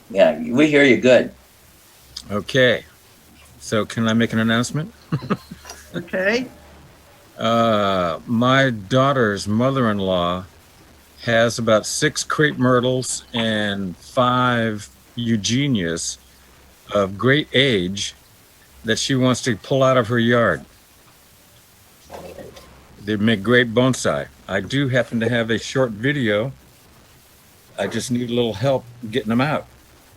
Yeah, we hear you good. Okay. So can I make an announcement? Okay. My daughter's mother-in-law has about 6 crepe myrtles and 5 eugenias of great age that she wants to pull out of her yard. They make great bonsai. I do happen to have a short video. I just need a little help getting them out.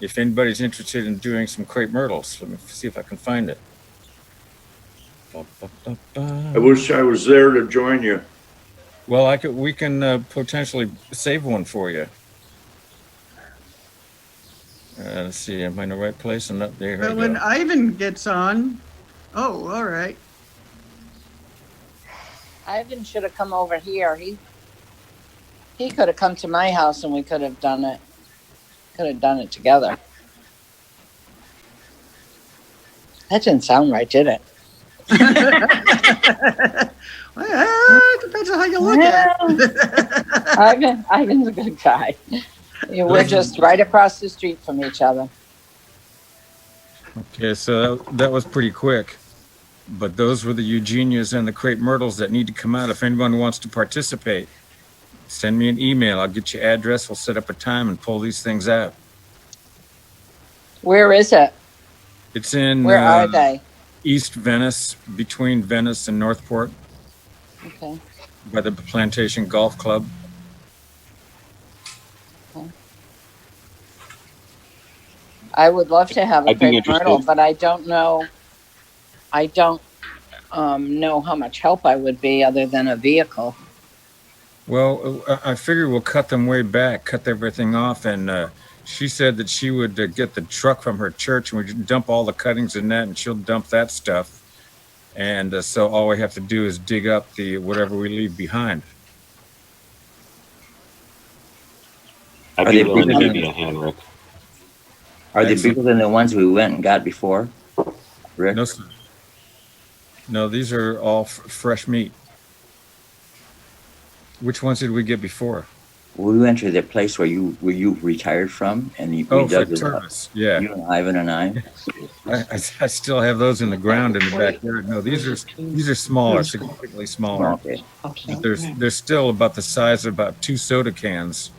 If anybody's interested in doing some crepe myrtles, let me see if I can find it. Ba, ba, ba, I ba. wish I was there to join you. Well, we can potentially save one for you. Let's see, am I in the right place? I'm not there. But We when go. Ivan gets on, oh, all right. Ivan should have come over here. He could have come to my house and we could have done it. Could have done it together. That didn't sound right, did it? Well, it depends on how you look at it. Ivan's a good guy. We're just right across the street from each other. Okay, so that was pretty quick. But those were the eugenias and the crepe myrtles that need to come out. If anyone wants to participate, send me an email. I'll get your address. We'll set up a time and pull these things out. Where is it? It's in Where are they? East Venice, between Venice and Northport, Okay. by the Plantation Golf Club. I would love to have a I'd be crepe myrtle, interested. but I don't know. I don't know how much help I would be other than a vehicle. Well, I figure we'll cut them way back, cut everything off, and she said that she would get the truck from her church and we'd dump all the cuttings in that, and she'll dump that stuff. And so all we have to do is dig up the whatever we leave behind. I'd Are be they willing to bigger give than- you a hand, Rick. Are they Excellent. bigger than the ones we went and got before, Rick? No, sir. No, these are all fresh meat. Which ones did we get before? We went to the place where you retired from, and we Oh, for dug it up. Turvis. Yeah, You and Ivan and I. I still have those in the ground in the backyard. No, these are smaller, significantly smaller. Okay. But they're still about the size of about 2 soda cans.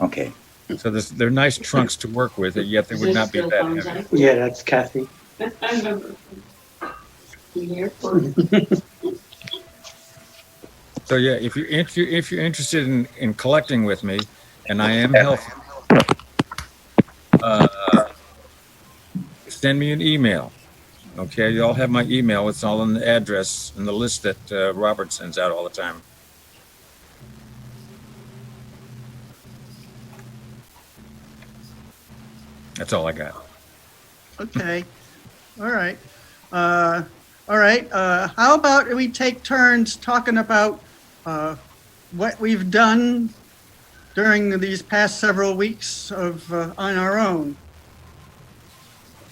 Okay. So they're nice trunks to work with, yet they would not be that heavy. Yeah, that's Kathy. So yeah, if you're interested in collecting with me, and I am healthy, uh, send me an email. Okay, you all have my email. It's all in the address and the list that Robert sends out all the time. That's all I got. Okay. All right. All right. How about we take turns talking about what we've done during these past several weeks of on our own?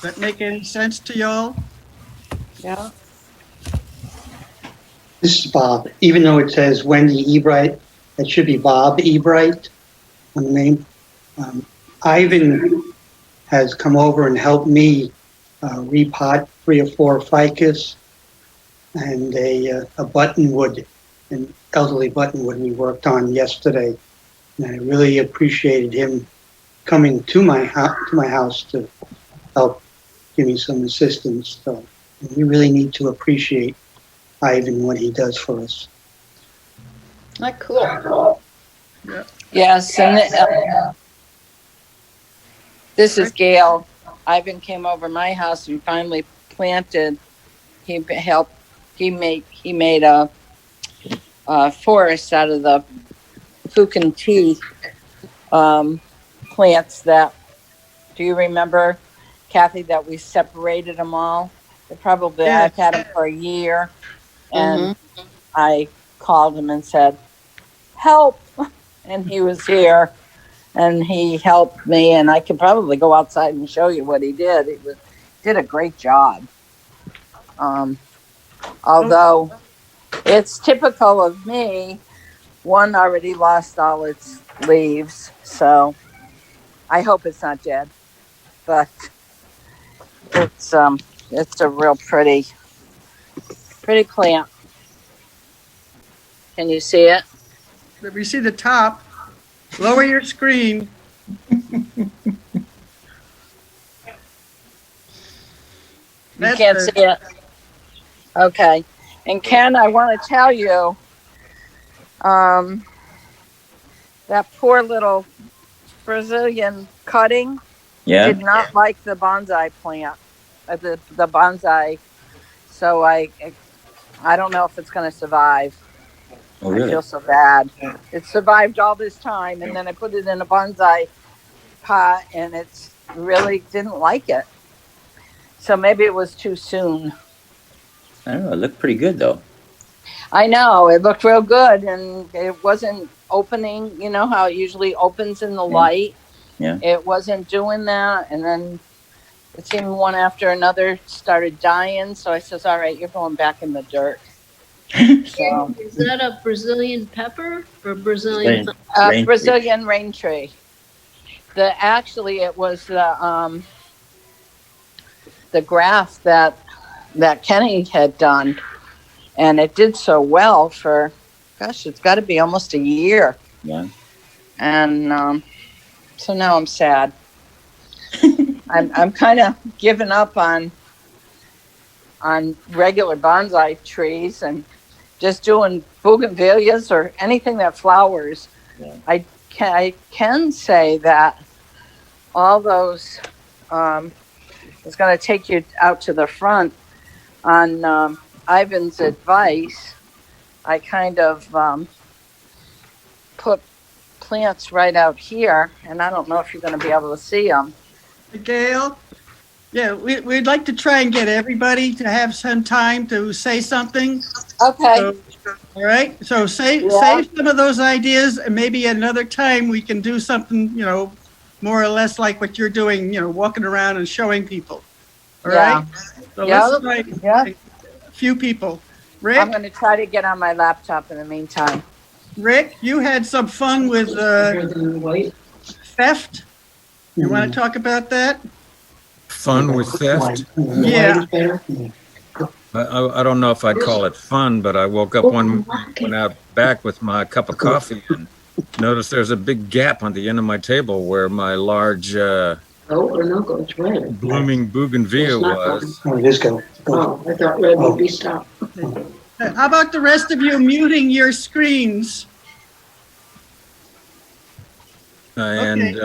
Does that make any sense to y'all? Yeah. This is Bob. Even though it says Wendy Ebright, it should be Bob Ebright on the name. Ivan has come over and helped me repot 3 or 4 ficus and a buttonwood, an elderly buttonwood we worked on yesterday. And I really appreciated him coming to my house to help give me some assistance. So we really need to appreciate Ivan, what he does for us. Not cool. Yes, and this is Gail. Ivan came over my house and finally planted. He helped. He made a forest out of the fukin tea plants. That, do you remember, Kathy, that we separated them all? Probably Yeah. I've had them for a year, and I called him and said, "Help!" And he was here, and he helped me. And I could probably go outside and show you what he did. He did a great job. Although it's typical of me, one already lost all its leaves, so I hope it's not dead. but it's a real pretty plant. Can you see it? If you see the top, lower your screen. You can't see it. Okay. And Ken, I want to tell you, that poor little Brazilian cutting Yeah. did not like the bonsai plant, the bonsai. So I don't know if it's going to survive. Oh, I really? feel so bad. It survived all this time, and then I put it in a bonsai pot, and it's really didn't like it. So maybe it was too soon. I don't know. It looked pretty good though. I know it looked real good, and it wasn't opening. You know how it usually opens in the light. Yeah. It wasn't doing that, and then it seemed one after another started dying. So I says, "All right, you're going back in the dirt." So Is that a Brazilian pepper or Brazilian? Rain Brazilian rain tree. It was the graft that Kenny had done, and it did so well for, gosh, it's got to be almost a year. Yeah. And so now I'm sad. I'm kind of giving up on regular bonsai trees and just doing bougainvilleas or anything that flowers. Yeah. I can say that all those is going to take you out to the front on Ivan's advice. I kind of put plants right out here, and I don't know if you're going to be able to see them. Gail? Yeah, we'd like to try and get everybody to have some time to say something. Okay. So, all right, so save some of those ideas, and maybe another time we can do something, more or less like what you're doing, walking around and showing people. All right? So let's try a few people. Rick? I'm going to try to get on my laptop in the meantime. Rick, you had some fun with theft. You want to talk about that? Fun with theft? Yeah. I don't know if I'd call it fun, but I woke up went out back with my cup of coffee and noticed there's a big gap on the end of my table where my large blooming bougainvillea was. Oh, it is go. Oh, I thought red would be stopped. How about the rest of you muting your screens? And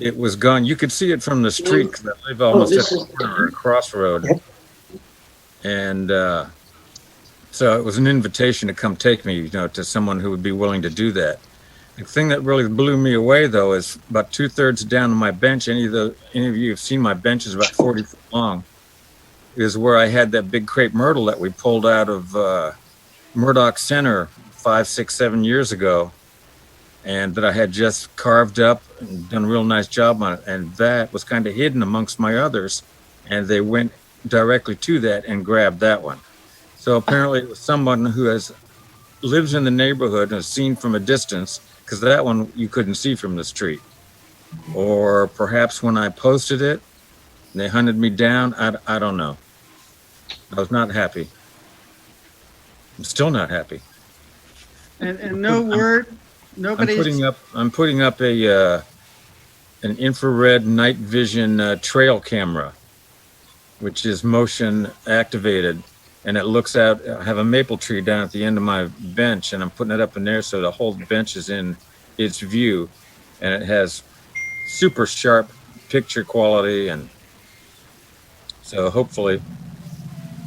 it was gone. You could see it from the street because I live almost at the corner of a crossroad. And so it was an invitation to come take me, to someone who would be willing to do that. The thing that really blew me away, though, is about 2/3 down on my bench. Any of you have seen my bench is about 40 feet long. Is where I had that big crepe myrtle that we pulled out of Murdoch Center 5, 6, 7 years ago, and that I had just carved up and done a real nice job on it. And that was kind of hidden amongst my others, and they went directly to that and grabbed that one. So apparently it was someone who lives in the neighborhood and has seen from a distance, because that one you couldn't see from the street. Or perhaps when I posted it, they hunted me down. I don't know. I was not happy. I'm still not happy. And no word, nobody's... I'm putting up an infrared night vision trail camera, which is motion activated, and it looks out. I have a maple tree down at the end of my bench, and I'm putting it up in there so the whole bench is in its view, and it has super sharp picture quality, and so hopefully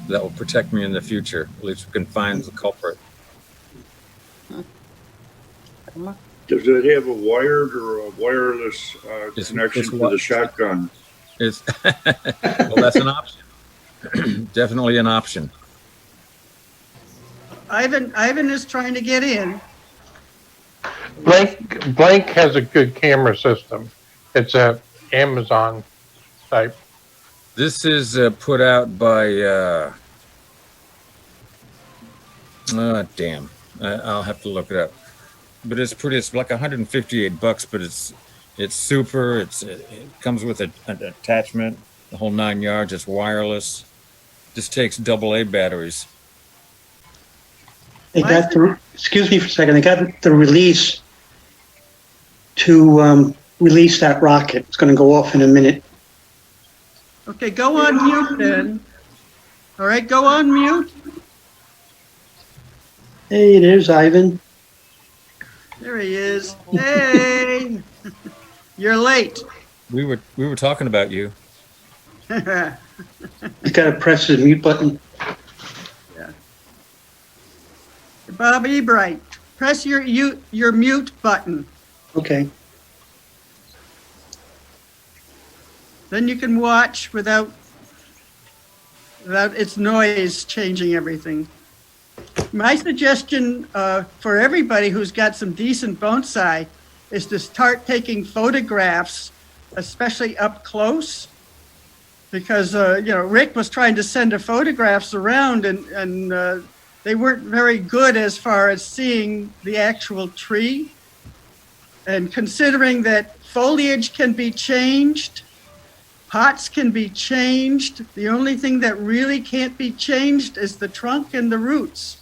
that will protect me in the future. At least we can find the culprit. Does it have a wired or a wireless connection to the shotgun? Well, that's an option. Definitely an option. Ivan is trying to get in. Blank has a good camera system. It's a Amazon type. This is put out by damn. I'll have to look it up. But it's like $158, but it's It's super. It comes with an attachment, the whole 9 yards. It's wireless. Just takes AA batteries. They got the, excuse me for a second, they got the release to release that rocket. It's going to go off in a minute. Okay, go on mute then. All right, go on mute. Hey, there's Ivan. There he is. Hey, you're late. We were talking about you. He's got to press his mute button. Bob Ebright, press your mute button. Okay. Then you can watch without its noise changing everything. My suggestion for everybody who's got some decent bonsai is to start taking photographs, especially up close, because Rick was trying to send the photographs around and they weren't very good as far as seeing the actual tree. And considering that foliage can be changed, pots can be changed, the only thing that really can't be changed is the trunk and the roots.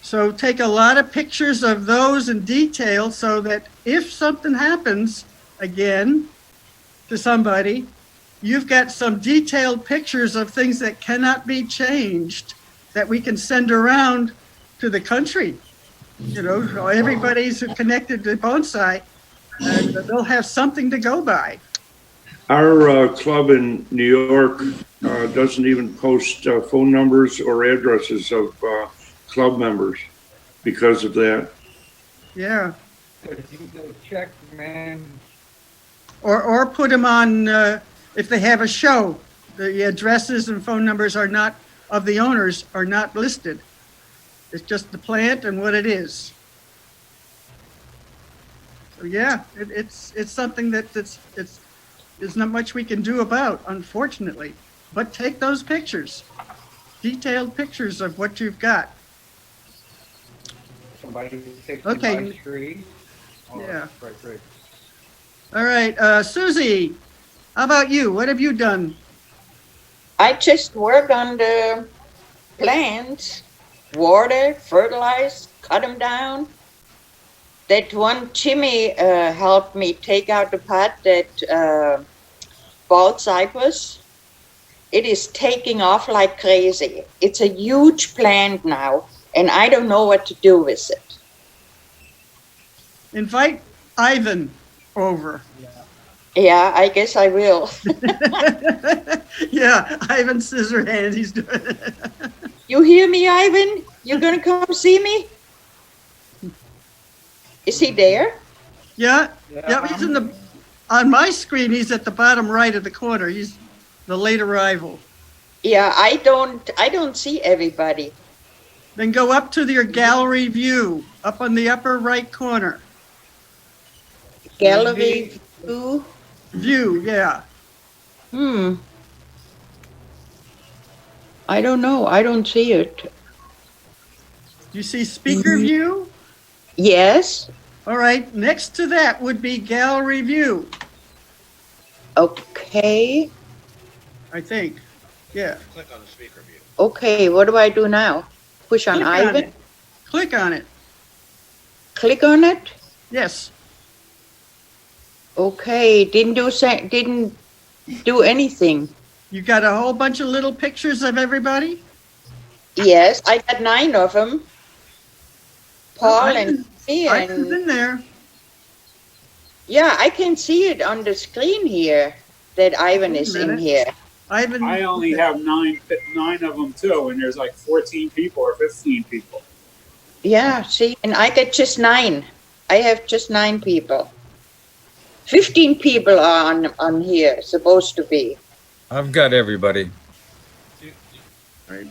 So take a lot of pictures of those in detail so that if something happens again to somebody, you've got some detailed pictures of things that cannot be changed that we can send around to the country. Everybody's connected to bonsai and they'll have something to go by. Our club in New York doesn't even post phone numbers or addresses of club members because of that. Yeah. You go check, man. Or put them on, if they have a show, the addresses and phone numbers are not, of the owners are not listed. It's just the plant and what it is. So yeah, it's something there's not much we can do about, unfortunately. But take those pictures, detailed pictures of what you've got. Somebody fixed Okay. my tree. Oh, Yeah. right. All right, Susie, how about you? What have you done? I just work on the plants, water, fertilize, cut them down. That one Jimmy helped me take out the pot that bald cypress. It is taking off like crazy. It's a huge plant now, and I don't know what to do with it. Invite Ivan over. Yeah, I guess I will. Yeah, Ivan Scissorhands, he's doing it. You hear me, Ivan? You gonna come see me? Is he there? Yeah, he's on my screen, he's at the bottom right of the corner. He's the late arrival. Yeah, I don't see everybody. Then go up to your gallery view, up on the upper right corner. Gallery view. View, yeah. I don't know. I don't see it. You see speaker view? Yes. All right, next to that would be gallery view, Okay. I think. Yeah. Click on the speaker view. Okay. What do I do now? Push on Ivan? it. Click on it. Click on it? Yes. Okay. Didn't do anything. You got a whole bunch of little pictures of everybody? Yes, I got 9 of them. Paul and me Ivan's and in there. yeah, I can see it on the screen here that Ivan is in minute. here. Ivan. I only have nine of them too, and there's like 14 people or 15 people. Yeah, see, and I get just 9. I have just 9 people. 15 people are on here, supposed to be. I've got everybody. Right.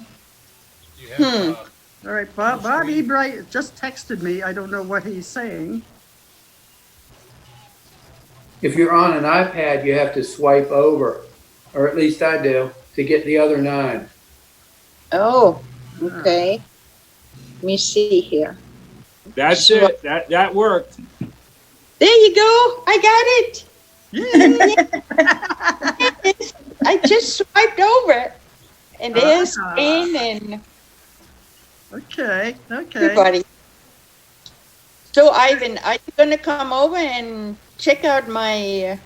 You have, All right, Bob Ebright just texted me. I don't know what he's saying. If you're on an iPad, you have to swipe over, or at least I do, to get the other 9. Oh, okay. Let me see here. That's it. That worked. There you go. I got it. Yes. I just swiped over it. And there's Anne and Okay. everybody. So, Ivan, are you going to come over and check out my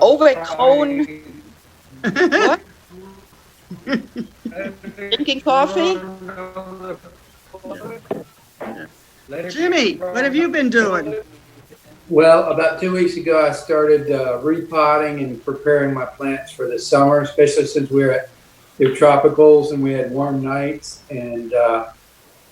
overgrown what? Drinking coffee? Jimmy, what have you been doing? Well, about 2 weeks ago, I started repotting and preparing my plants for the summer, especially since we're at the tropicals and we had warm nights. And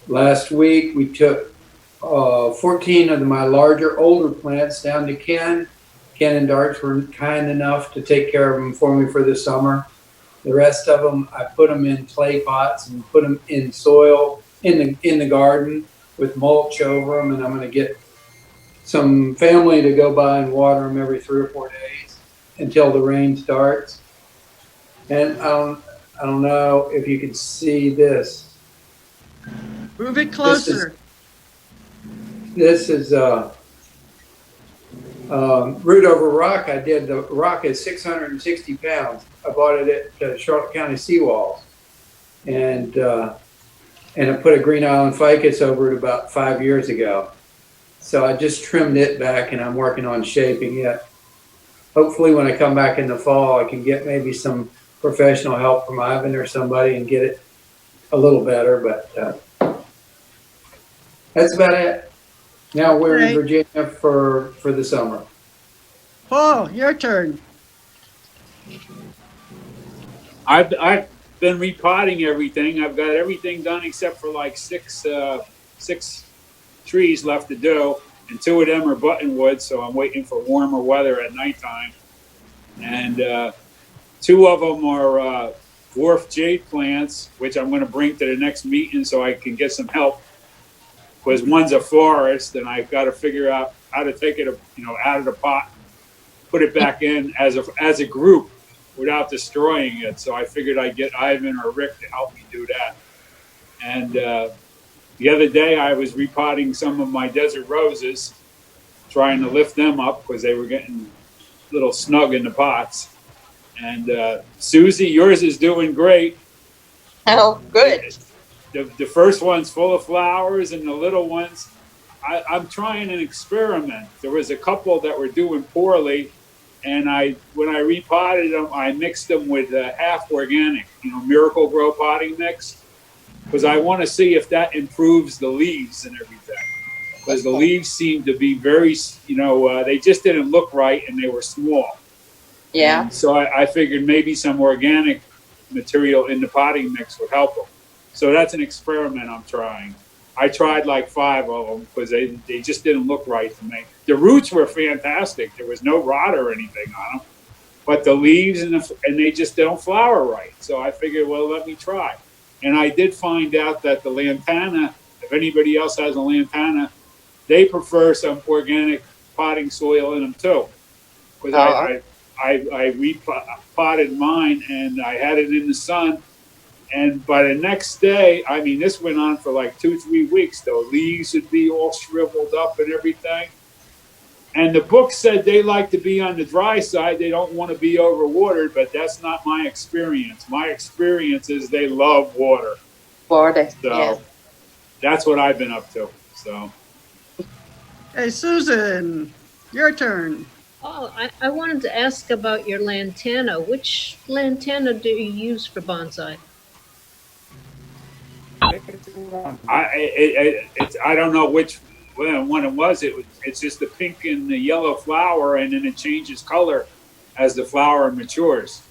last week, we took 14 of my larger, older plants down to Ken. Ken and Darts were kind enough to take care of them for me for the summer. The rest of them, I put them in clay pots and put them in soil in the garden with mulch over them. And I'm going to get some family to go by and water them every 3 or 4 days until the rain starts. And I don't know if you can see this. Move it closer. This is root over rock. I did. The rock is 660 pounds. I bought it at Charlotte County Seawalls, and I put a Green Island ficus over it about 5 years ago. So I just trimmed it back, and I'm working on shaping it. Hopefully, when I come back in the fall, I can get maybe some professional help from Ivan or somebody and get it a little better. But that's about it. Now we're in Virginia for the summer. Paul, your turn. I've been repotting everything. I've got everything done except for like six trees left to do, and 2 of them are buttonwood, so I'm waiting for warmer weather at nighttime. And 2 of them are dwarf jade plants, which I'm going to bring to the next meeting so I can get some help. Because one's a forest, and I've got to figure out how to take it, out of the pot, put it back in as a group without destroying it. So I figured I'd get Ivan or Rick to help me do that. And the other day I was repotting some of my desert roses, trying to lift them up because they were getting a little snug in the pots. And Susie, yours is doing great. Oh, good. The first one's full of flowers, and the little ones, I'm trying an experiment. There was a couple that were doing poorly, and when I repotted them, I mixed them with half organic, Miracle Grow potting mix, because I want to see if that improves the leaves and everything. Because the leaves seem to be very, they just didn't look right, and they were small. Yeah. And so I figured maybe some organic material in the potting mix would help them. So that's an experiment I'm trying. I tried like 5 of them because they just didn't look right to me. The roots were fantastic. There was no rot or anything on them. But the leaves and they just don't flower right. So I figured, well, let me try. And I did find out that the lantana, if anybody else has a lantana, they prefer some organic potting soil in them too. Because I repotted mine and I had it in the sun. And by the next day, this went on for like 2-3 weeks. The leaves would be all shriveled up and everything. And the book said they like to be on the dry side. They don't want to be overwatered, but that's not my experience. My experience is they love water. Water, so yeah. That's what I've been up to. So. Hey, Susan, your turn. Oh, I wanted to ask about your lantana. Which lantana do you use for bonsai? I don't know which one it was. It's just the pink and the yellow flower, and then it changes color as the flower matures.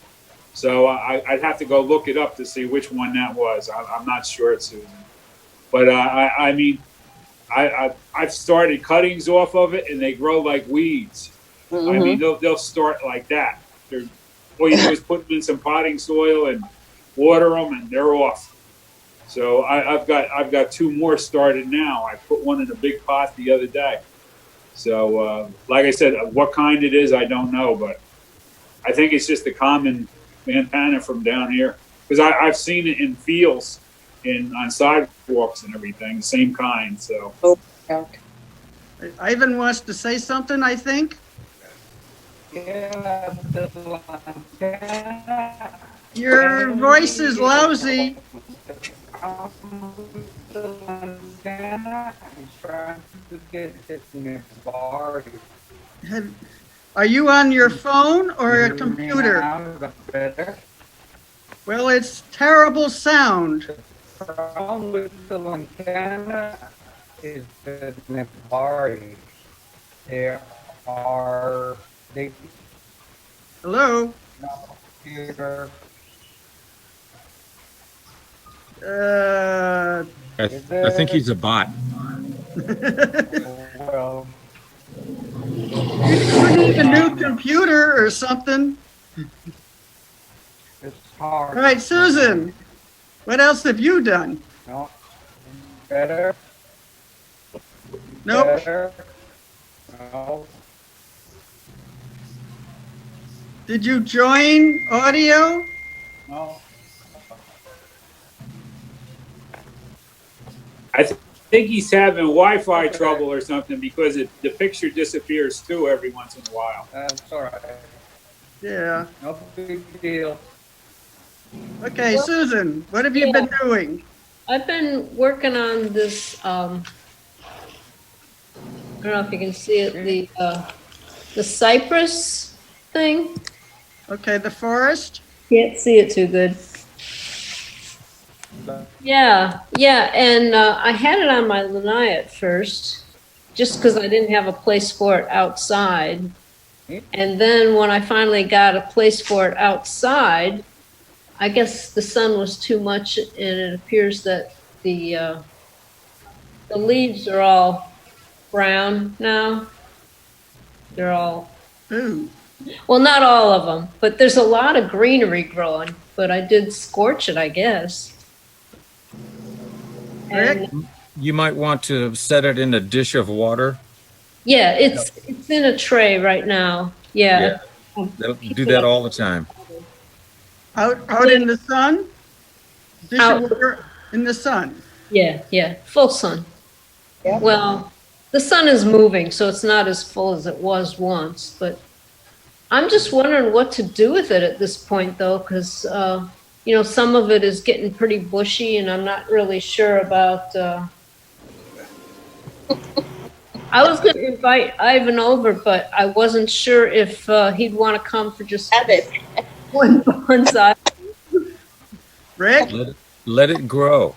So I'd have to go look it up to see which one that was. I'm not sure, Susan. But I've started cuttings off of it, and they grow like weeds. Mm-hmm. They'll start like that. All you do is put them in some potting soil and water them, and they're off. So I've got 2 more started now. I put one in a big pot the other day. So like I said, what kind it is, I don't know, but I think it's just a common lantana from down here because I've seen it in fields, on sidewalks and everything, same kind. So. Hey, Ivan wants to say something, I think. Yeah, the lantana. Your voice is lousy. The lantana is trying to get it in the bar. Are you on your phone or a computer? Better. Well, it's terrible sound. The problem with the lantana is that in the bar, there are, they Hello? here. I think he's a bot. Well, You need a new computer or something. it's hard. All right, Susan, what else have you done? No, better. Nope. Better. No. Did you join audio? No. I think he's having Wi-Fi trouble or something because the picture disappears too every once in a while. That's all right. Yeah. No big deal. Okay, Susan, what have you been doing? I've been working on this, I don't know if you can see it, the cypress thing. Okay, the forest? Can't see it too good. Yeah, and I had it on my lanai at first, just because I didn't have a place for it outside. And then when I finally got a place for it outside, I guess the sun was too much, and it appears that the leaves are all brown now. They're all, Ooh. well, not all of them, but there's a lot of greenery growing, but I did scorch it, I guess. And, You might want to set it in a dish of water. yeah, it's in a tray right now. Yeah. Do that all the time. Out in the sun? Dish of water in the sun? Yeah, full sun. Well, the sun is moving, so it's not as full as it was once, but I'm just wondering what to do with it at this point, though, because, you know, some of it is getting pretty bushy, and I'm not really sure about, I was going to invite Ivan over, but I wasn't sure if he'd want to come for just one bonsai. Rick? Let it grow.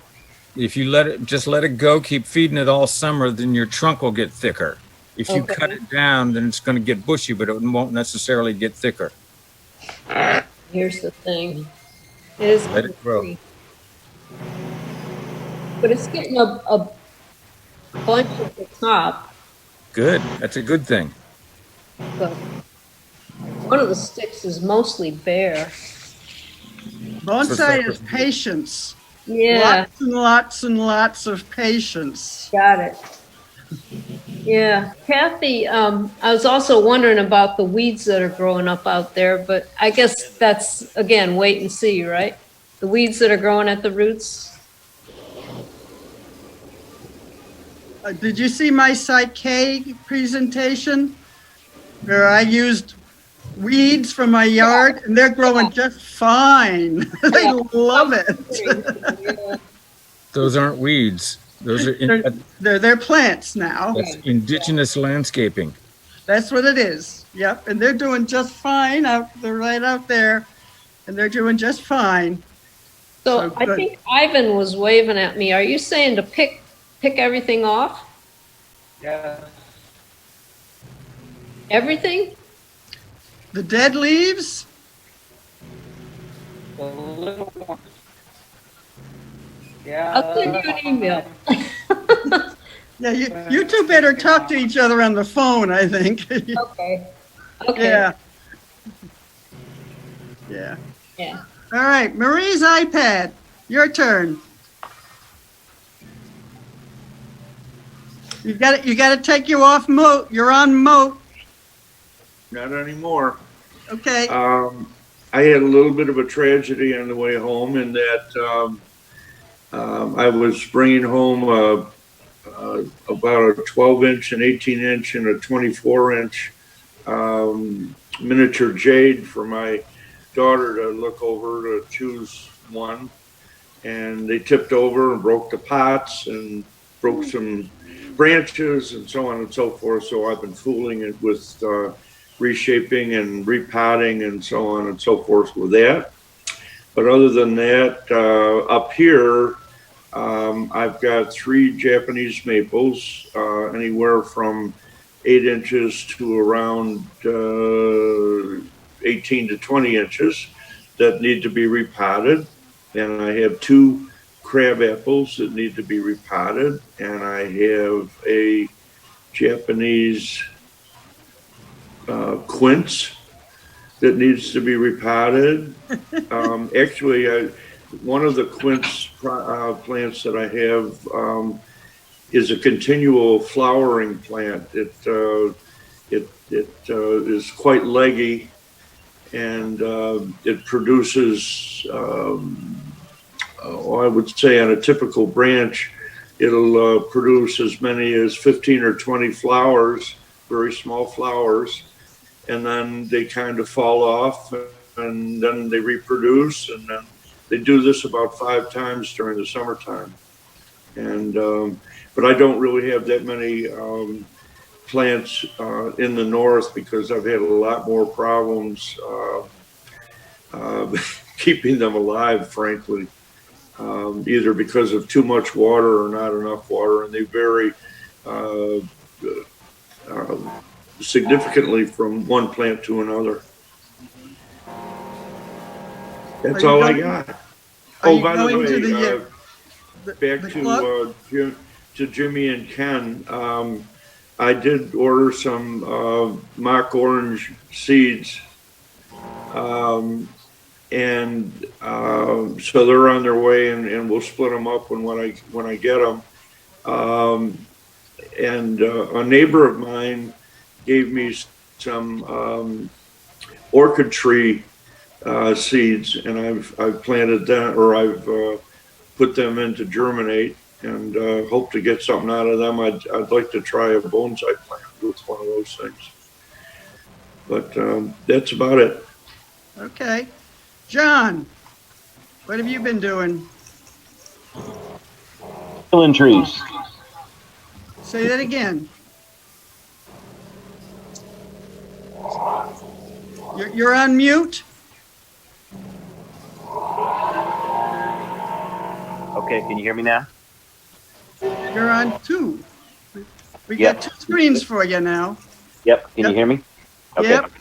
If you just let it go, keep feeding it all summer, then your trunk will get thicker. If you cut it down, then it's going to get bushy, but it won't necessarily get thicker. Here's the thing. It is Let it grow. But it's getting a bunch at the top. Good. That's a good thing. But one of the sticks is mostly bare. Bonsai is patience. Yeah. Lots and lots and lots of patience. Got it. Yeah. Kathy, I was also wondering about the weeds that are growing up out there, but I guess that's, again, wait and see, right? The weeds that are growing at the roots. Did you see my Site K presentation? Where I used weeds from my yard, and they're growing just fine. They love it. Those aren't weeds. Those are They're plants now. that's indigenous landscaping. That's what it is. Yep, and they're doing just fine they're right out there, and they're doing just fine. So I think Ivan was waving at me. Are you saying to pick everything off? Yeah. Everything? The dead leaves? The little ones. Yeah. I'll send you an email. Yeah, you two better talk to each other on the phone, I think. Okay. Yeah. Yeah. All right, Marie's iPad, your turn. You got to take you off moat. You're on moat. Not anymore. Okay. I had a little bit of a tragedy on the way home in that I was bringing home about a 12-inch, an 18-inch, and a 24-inch miniature jade for my daughter to look over to choose one. And they tipped over and broke the pots and broke some branches and so on and so forth. So I've been fooling it with reshaping and repotting and so on and so forth with that. But other than that, up here, I've got 3 Japanese maples, anywhere from 8 inches to around 18 to 20 inches that need to be repotted. And I have 2 crab apples that need to be repotted. And I have a Japanese quince that needs to be repotted. Actually, one of the quince plants that I have is a continual flowering plant. It is quite leggy, and it produces, I would say on a typical branch, it'll produce as many as 15 or 20 flowers, very small flowers, and then they kind of fall off, and then they reproduce, and then they do this about 5 times during the summertime. And but I don't really have that many plants in the north because I've had a lot more problems keeping them alive, frankly, either because of too much water or not enough water, and they vary significantly from one plant to another. That's all I got. Oh, by the way, back to Jimmy and Ken, I did order some mock orange seeds, and so they're on their way, and we'll split them up when I get them. And a neighbor of mine gave me some orchid tree seeds, and I've planted them, or I've put them in to germinate, and hope to get something out of them. I'd like to try a bonsai plant with one of those things. But that's about it. Okay. John, what have you been doing? Killing trees. Say that again. You're on mute. Okay, can you hear me now? You're on 2. We got 2 screens for you now. Yep. Can you hear me? Okay. Yep.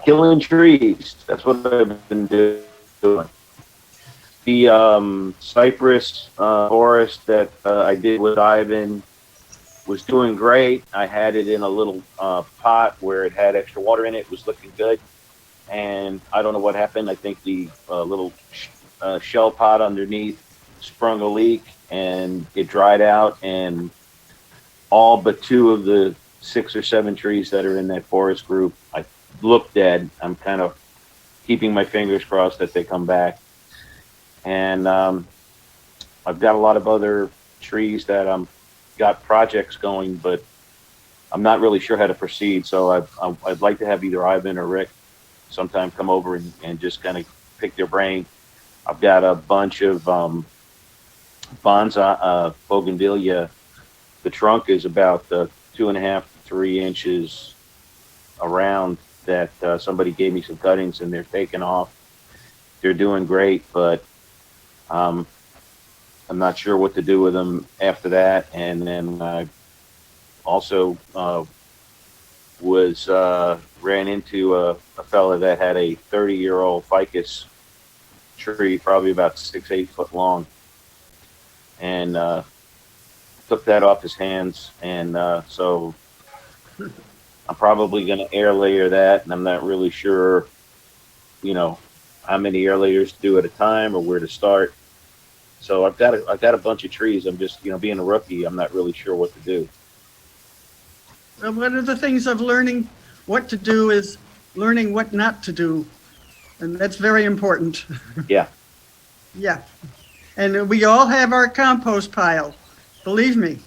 Killing trees. That's what I've been doing. The cypress forest that I did with Ivan was doing great. I had it in a little pot where it had extra water in it. It was looking good. And I don't know what happened. I think the little shell pot underneath sprung a leak, and it dried out, and all but 2 of the 6 or 7 trees that are in that forest group, I look dead. I'm kind of keeping my fingers crossed that they come back. And I've got a lot of other trees that got projects going, but I'm not really sure how to proceed. So I'd like to have either Ivan or Rick sometime come over and just kind of pick their brain. I've got a bunch of bonsai bougainvillea. The trunk is about 2.5 to 3 inches around that somebody gave me some cuttings, and they're taking off. They're doing great, but I'm not sure what to do with them after that. And then I also ran into a fella that had a 30-year-old ficus tree, probably about 6-8 foot long, and took that off his hands. And so I'm probably going to air layer that, and I'm not really sure, how many air layers to do at a time or where to start. So I've got a bunch of trees. I'm just, being a rookie, I'm not really sure what to do. Well, one of the things of learning what to do is learning what not to do. And that's very important. Yeah. Yeah. And we all have our compost pile. Believe me.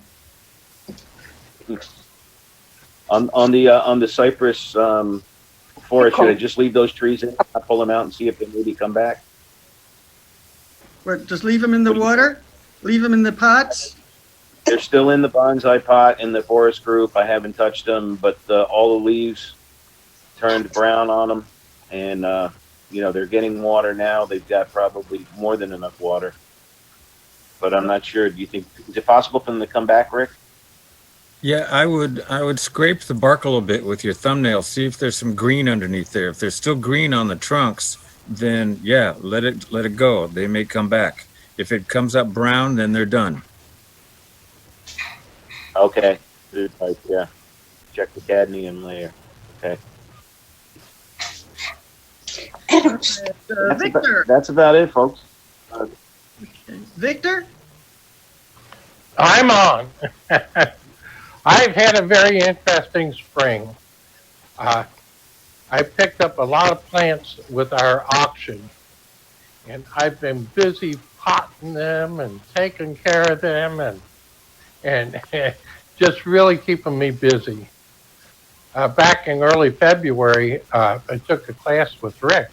On the cypress forest, should I just leave those trees in? I pull them out and see if they maybe come back. But just leave them in the water? Leave them in the pots? They're still in the bonsai pot in the forest group. I haven't touched them, but all the leaves turned brown on them, and they're getting water now. They've got probably more than enough water, but I'm not sure. Do you think is it possible for them to come back, Rick? Yeah, I would scrape the bark a little bit with your thumbnail, see if there's some green underneath there. If there's still green on the trunks, then yeah, let it go. They may come back. If it comes up brown, then they're done. Okay. Good type, yeah. Check the cadmium layer. Okay. Victor. That's about it, folks. Victor? I'm on. I've had a very interesting spring. I picked up a lot of plants with our auction, and I've been busy potting them and taking care of them and just really keeping me busy. Back in early February, I took a class with Rick,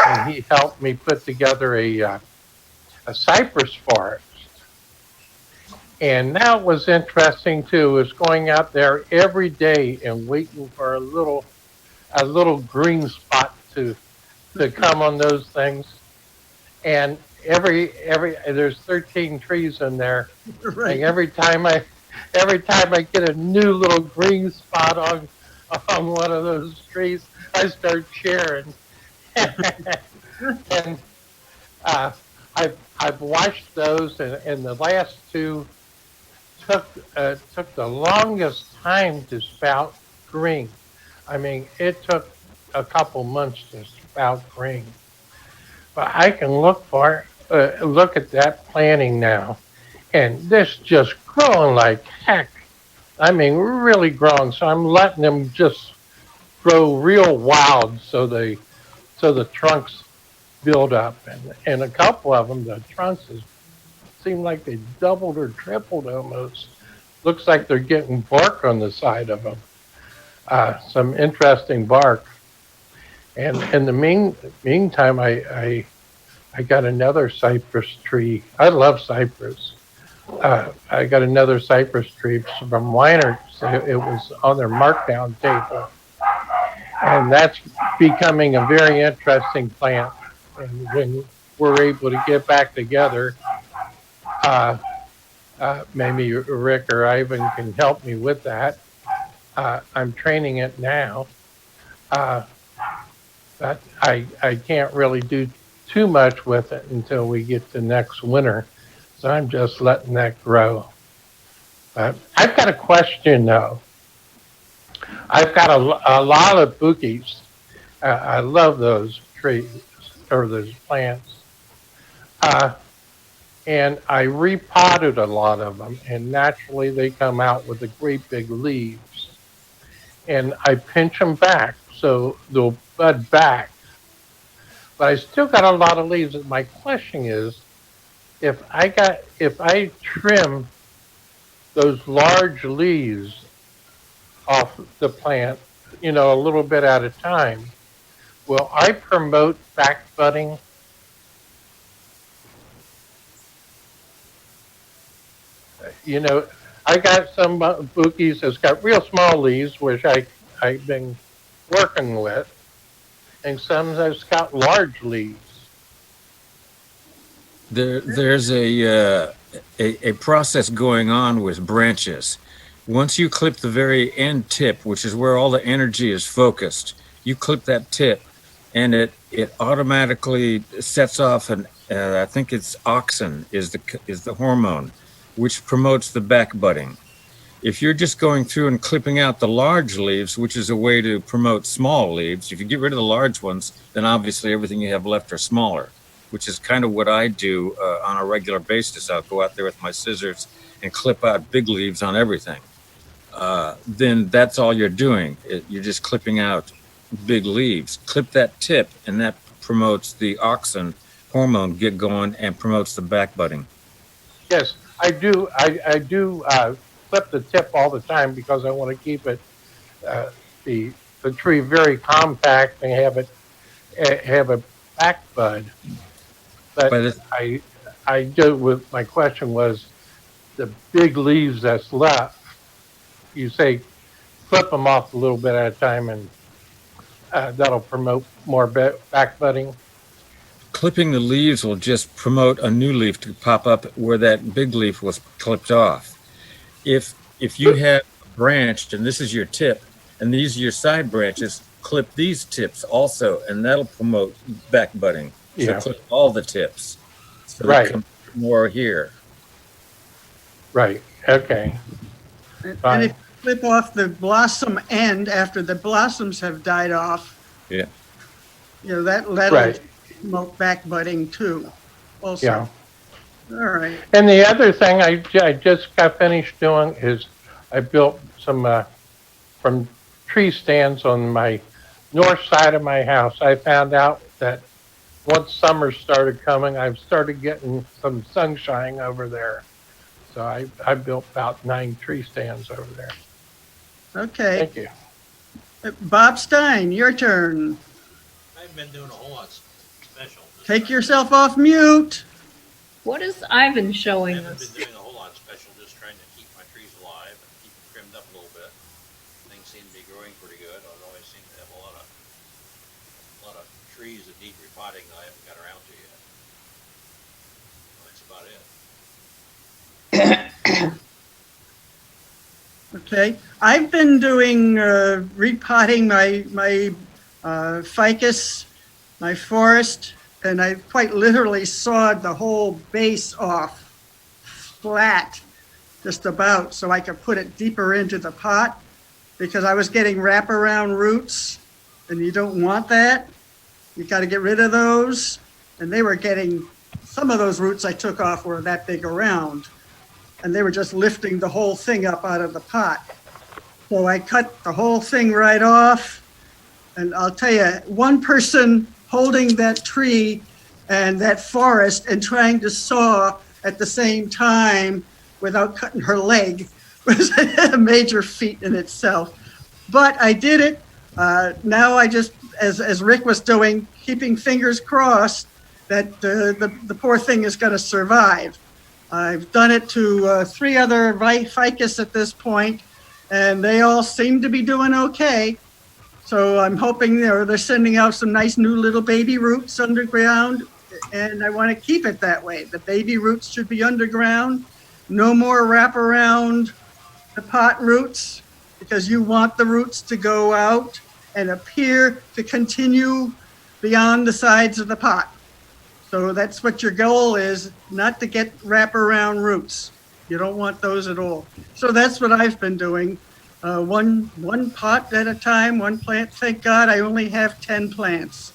and he helped me put together a cypress forest. And that was interesting too, is going out there every day and waiting for a little green spot to come on those things. And every there's 13 trees in there. Right. And every time I get a new little green spot on one of those trees, I start cheering. And I've watched those, and the last two took the longest time to spout green. I mean, it took a couple months to spout green. But I can look at that planting now, and this just growing like heck. I mean, really growing. So I'm letting them just grow real wild, so the trunks build up, and a couple of them, the trunks seem like they doubled or tripled almost. Looks like they're getting bark on the side of them. Some interesting bark. And in the meantime, I got another cypress tree. I love cypress. I got another cypress tree from Weiner. It was on their markdown table. And that's becoming a very interesting plant. And when we're able to get back together, maybe Rick or Ivan can help me with that. I'm training it now. But I can't really do too much with it until we get to next winter. So I'm just letting that grow. I've got a question though. I've got a lot of bookies. I love those trees or those plants. And I repotted a lot of them, and naturally they come out with the great big leaves. And I pinch them back so they'll bud back. But I still got a lot of leaves. And my question is, if I trim those large leaves off the plant, a little bit at a time, will I promote back budding? I got some bouquets that's got real small leaves, which I've been working with, and some that's got large leaves. There's a process going on with branches. Once you clip the very end tip, which is where all the energy is focused, you clip that tip, and it automatically sets off I think it's auxin is the hormone, which promotes the back budding. If you're just going through and clipping out the large leaves, which is a way to promote small leaves, if you get rid of the large ones, then obviously everything you have left are smaller, which is kind of what I do on a regular basis. I'll go out there with my scissors and clip out big leaves on everything. Then that's all you're doing. You're just clipping out big leaves. Clip that tip, and that promotes the auxin hormone get going and promotes the back budding. Yes, I do clip the tip all the time because I want to keep it the tree very compact and have a back bud. But I do with my question was the big leaves that's left. You say clip them off a little bit at a time, and that'll promote more back budding. Clipping the leaves will just promote a new leaf to pop up where that big leaf was clipped off. If you have a branch and this is your tip and these are your side branches, clip these tips also, and that'll promote back budding. So clip all the tips. So right. Comes more here. Right. Okay. And if you clip off the blossom end after the blossoms have died off, yeah, that'll promote back budding too. Also. Yeah. All right. And the other thing I just got finished doing is I built some from tree stands on my north side of my house. I found out that once summer started coming, I've started getting some sunshine over there. So I built about 9 tree stands over there. Okay. Thank you. Bob Stein, your turn. I haven't been doing a whole lot special. Take yourself off mute. What is Ivan showing I haven't us? been doing a whole lot special, just trying to keep my trees alive and keep them trimmed up a little bit. Things seem to be growing pretty good, although I seem to have a lot of trees that need repotting that I haven't got around to yet. That's about it. Okay, I've been doing repotting my ficus, my forest, and I quite literally sawed the whole base off flat, just about, so I could put it deeper into the pot, because I was getting wraparound roots, and you don't want that. You got to get rid of those, and they were getting, some of those roots I took off were that big around, and they were just lifting the whole thing up out of the pot. So I cut the whole thing right off, and I'll tell you, one person holding that tree and that forest and trying to saw at the same time without cutting her leg was a major feat in itself. But I did it. Now I just, as Rick was doing, keeping fingers crossed that the poor thing is going to survive. I've done it to 3 other ficus at this point, and they all seem to be doing okay. So I'm hoping they're sending out some nice new little baby roots underground, and I want to keep it that way. The baby roots should be underground. No more wraparound the pot roots, because you want the roots to go out and appear to continue beyond the sides of the pot. So that's what your goal is, not to get wraparound roots. You don't want those at all. So that's what I've been doing. One pot at a time, one plant. Thank God I only have 10 plants.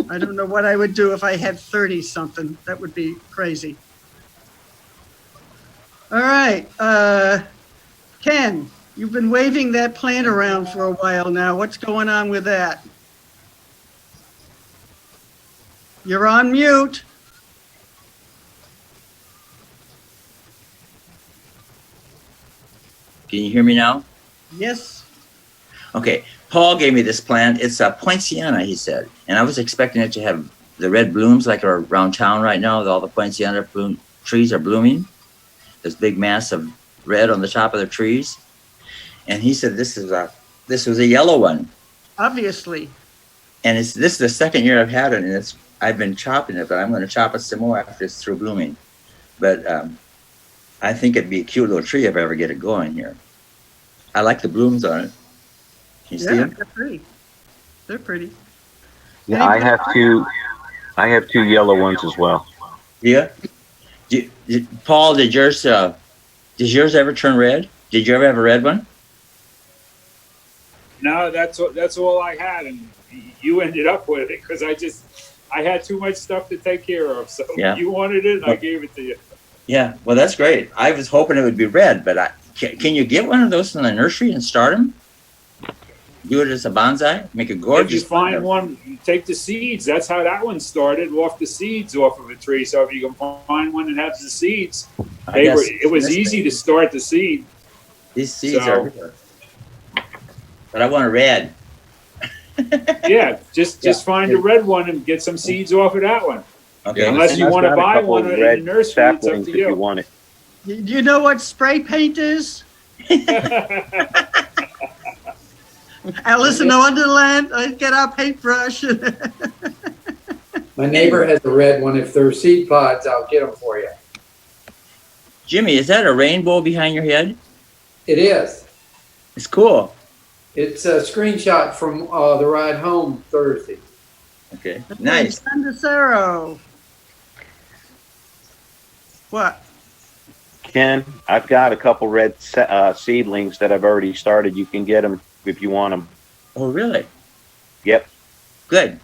I don't know what I would do if I had 30 something. That would be crazy. All right, Ken, you've been waving that plant around for a while now. What's going on with that? You're on mute. Can you hear me now? Yes. Okay, Paul gave me this plant. It's a poinciana, he said, and I was expecting it to have the red blooms like are around town right now. All the poinciana trees are blooming. This big mass of red on the top of the trees, and he said this was a yellow one. Obviously. And this is the second year I've had it, and I've been chopping it, but I'm going to chop it some more after it's through blooming. But I think it'd be a cute little tree if I ever get it going here. I like the blooms on it. Can you see them? They're pretty. They're pretty. Yeah, I have two yellow ones as well. Yeah. Paul, did yours ever turn red? Did you ever have a red one? No, that's all I had, and you ended up with it because I had too much stuff to take care of. So yeah. You wanted it, and I gave it to you. Yeah, well, that's great. I was hoping it would be red, but can you get one of those from the nursery and start them? do it as a bonsai, make a If you gorgeous. find one, you take the seeds. That's how that one started, off the seeds off of a tree. So if you can find one that has the seeds, it was easy to start the seed. These seeds are here. But I want a red. Yeah, just find a red one and get some seeds off of that one. Okay. Unless you I've want to got a buy couple one in red the nursery, it's up saplings to if you you. want it. Do you know what spray paint is? Alice in the Wonderland, I get our paintbrush. My neighbor has a red one. If they're seed pods, I'll get them for you. Jimmy, is that a rainbow behind your head? It is. It's cool. It's a screenshot from the ride home Thursday. Okay, nice. San DeCero. What? Ken, I've got a couple red seedlings that I've already started. You can get them if you want them. Oh, really? Yep. Good.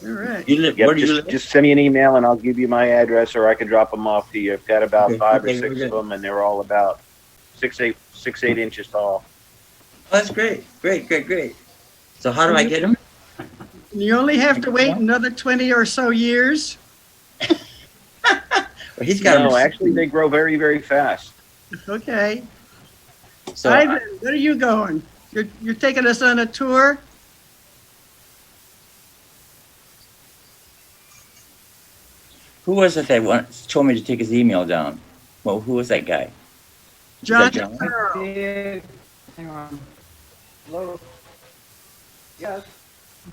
All right. You live, Yep. where do you live? Just send me an email and I'll give you my address, or I can drop them off to you. I've got about Okay, 5 okay, or 6 we're of good. them, and they're all about 6, 8 inches tall. Oh, that's great. Great. So how do I get them? You only have to wait another 20 or so years. Well, he's got No, them. actually, they grow very, very fast. Okay. So Ivan, where are you going? You're taking us on a tour? who was it that told me to take his email down? Well, who was that guy? John. John? Did, hang on. Hello? Yes.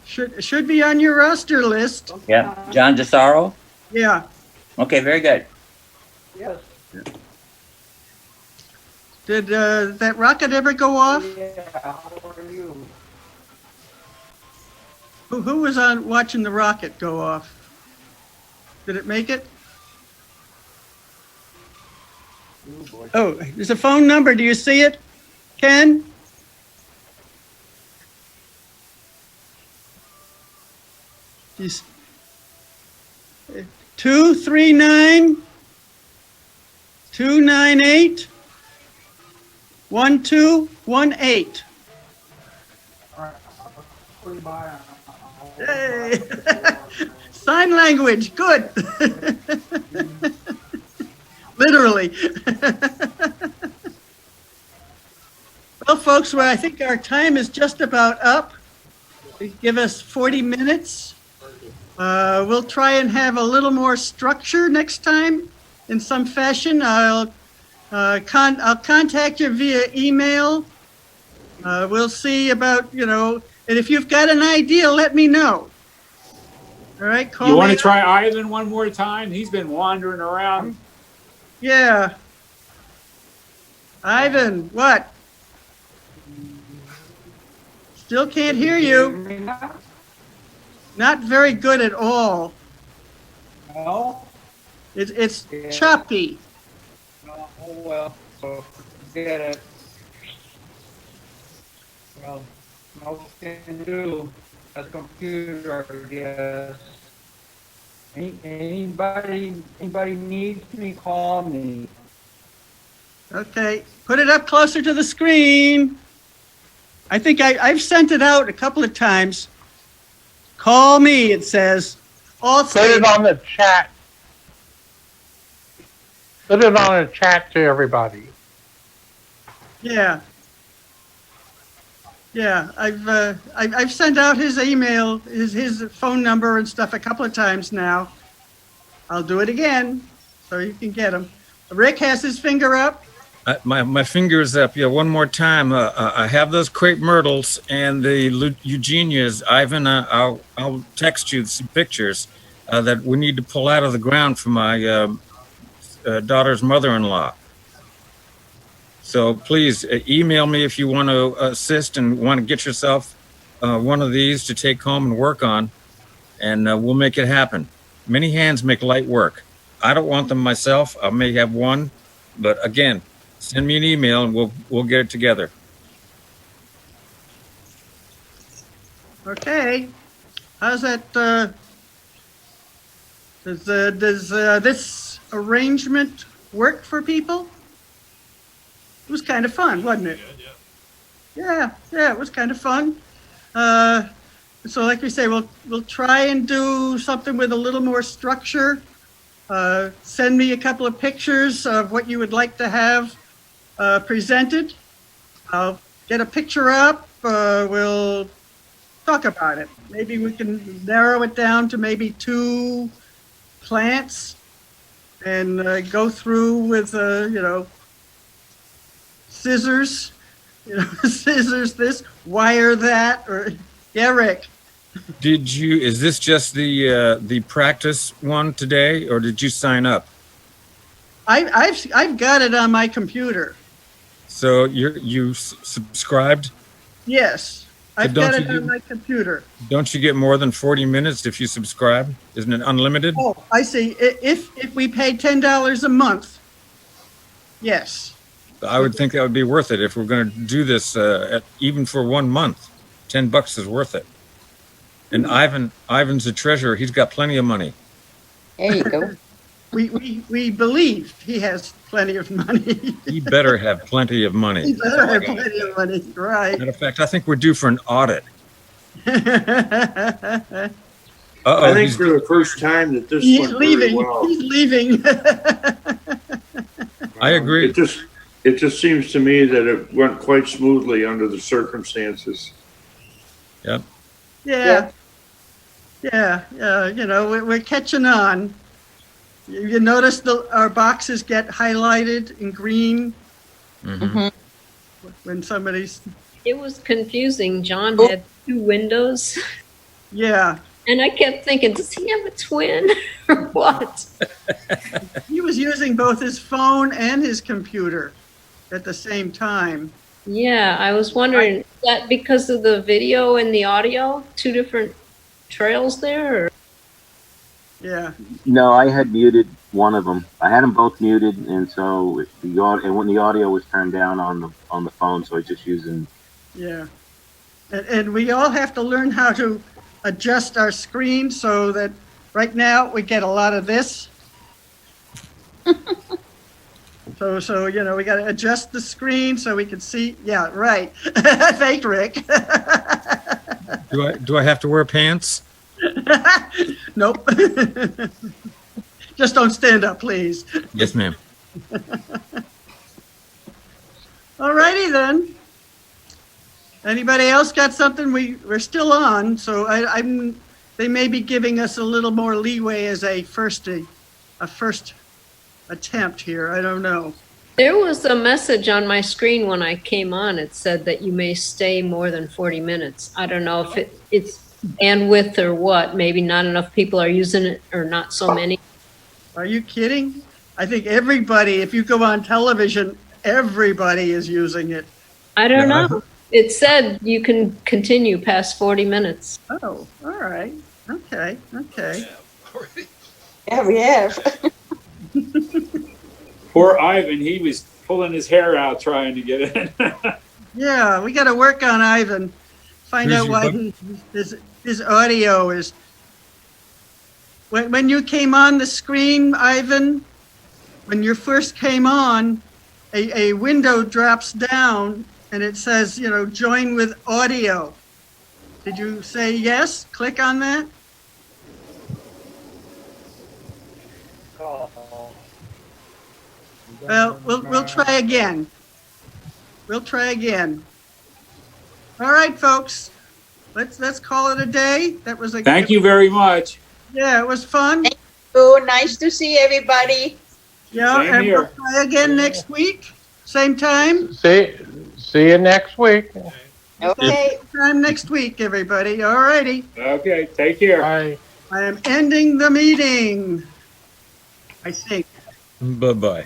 Should be on your roster list. Yeah, John DeSaro? Yeah. Okay, very good. Yes. Did that rocket ever go off? Yeah, how are you? Who was on watching the rocket go off? Did it make it? Oh, there's a phone number. Do you see it, Ken? He's 239 298 1218. Hey. Sign language, good. Literally. Well, folks, I think our time is just about up. Give us 40 minutes. We'll try and have a little more structure next time in some fashion. I'll contact you via email. We'll see about, and if you've got an idea, let me know. All right, call You want me to try Ivan one more time? He's been wandering around. Yeah. Ivan, what? Still can't hear you. Not very good at all. No? It's Yeah. choppy. No, oh well, so forget it. Well, no can do. That's computer, I guess. Anybody needs me, call me. Okay, put it up closer to the screen. I think I've sent it out a couple of times. Call me, it says. All Put it on the chat. Put it on the chat to everybody. Yeah. Yeah, I've sent out his email, his phone number and stuff a couple of times now. I'll do it again so you can get him. Rick has his finger up. My finger is up. Yeah, one more time. I have those crepe myrtles and the Eugenias. Ivan, I'll text you some pictures that we need to pull out of the ground for my daughter's mother-in-law. So please email me if you want to assist and want to get yourself one of these to take home and work on, and we'll make it happen. Many hands make light work. I don't want them myself. I may have one, but again, send me an email and we'll get it together. Okay. How's that? Does this arrangement work for people? It was kind of fun, wasn't it? Yeah, it was kind of fun. So like we say, we'll try and do something with a little more structure. Send me a couple of pictures of what you would like to have presented. I'll get a picture up. We'll talk about it. Maybe we can narrow it down to maybe 2 plants and go through with, scissors, scissors this, wire that, or, yeah, Rick. Is this just the practice one today, or did you sign up? I've got it on my computer. So you subscribed? Yes, I've don't got it you on my computer. Don't you get more than 40 minutes if you subscribe? Isn't it unlimited? Oh, I see. If we pay $10 a month, yes. I would think that would be worth it if we're going to do this even for 1 month. $10 is worth it. And Ivan's the treasurer. He's got plenty of money. There you go. We believe he has plenty of money. He better have plenty of money. He better have plenty of money, right? Matter of fact, I think we're due for an audit. I think for the first time that this went very well. He's leaving. I agree. It just seems to me that it went quite smoothly under the circumstances. Yep. Yeah. We're catching on. You notice our boxes get highlighted in green when somebody's. It was confusing. John had 2 windows. Yeah. And I kept thinking, does he have a twin or what? He was using both his phone and his computer at the same time. Yeah, I was wondering, is that because of the video and the audio? 2 different trails there? Or? Yeah. No, I had muted one of them. I had them both muted, and so when the audio was turned down on the phone, so I was just using. Yeah, and we all have to learn how to adjust our screen so that right now we get a lot of this. So we got to adjust the screen so we can see. Yeah, right. Thank Rick. Do I have to wear pants? Nope. Just don't stand up, please. Yes, ma'am. All righty then. Anybody else got something? We're still on, so they may be giving us a little more leeway as a first attempt here. I don't know. There was a message on my screen when I came on. It said that you may stay more than 40 minutes. I don't know if it's bandwidth or what. Maybe not enough people are using it or not so many. Are you kidding? I think everybody, if you go on television, everybody is using it. I don't know. It said you can continue past 40 minutes. Oh, all right. Okay. Yeah, we have. Poor Ivan, he was pulling his hair out trying to get in. Yeah, we got to work on Ivan. Find out why his audio is. When you came on the screen, Ivan, when you first came on, a window drops down and it says, join with audio. Did you say yes? Click on that. Well, we'll try again. All right, folks. Let's call it a day. That was a. Thank you very much. Yeah, it was fun. Thank you. Nice to see everybody. Yeah, Same and here. we'll try again next week, same time. See you next week. Okay. Same time next week, everybody. All righty. Okay, take care. Bye. I am ending the meeting. I think. Bye-bye.